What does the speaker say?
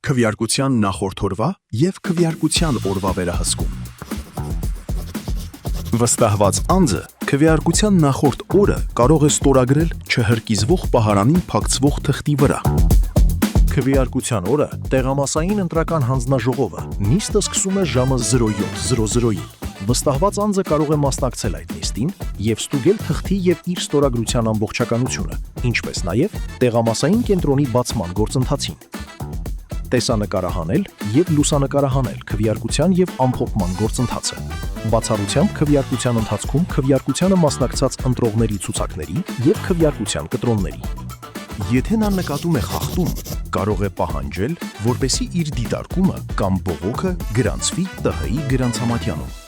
Քվեարկության նախորդ օրվա և քվեարկության օրվա վերահսկում։ Վստահված անձը քվեարկության նախորդ օրը կարող է ստորագրել չհրկիզվող պահարանին փակցվող թղթի վրա։ Քվեարկության օրը տեղամասային ընտրական հանձնաժողովը նիստը սկսում է ժամը 07:00-ին։ Վստահված անձը կարող է մասնակցել այդ նիստին և ստուգել թղթի և իր ստորագրության ամբողջականությունը, ինչպես նաև տեղամասային կենտրոնի բացման գործընթացին։ Տեսանկարահանել և լուսանկարահանել քվեարկության և ամփոփման գործընթացը։ Բացառությամբ քվեարկության ընթացքում քվեարկությանը մասնակցած ընտրողների ցուցակների և քվեարկության կտրոնների։ Եթե նա նկատում է խախտում, կարող է պահանջել, որպեսզի իր դիտարկումը կամ բողոքը գրանցվի ՏՀ-ի գրանցամատյանում։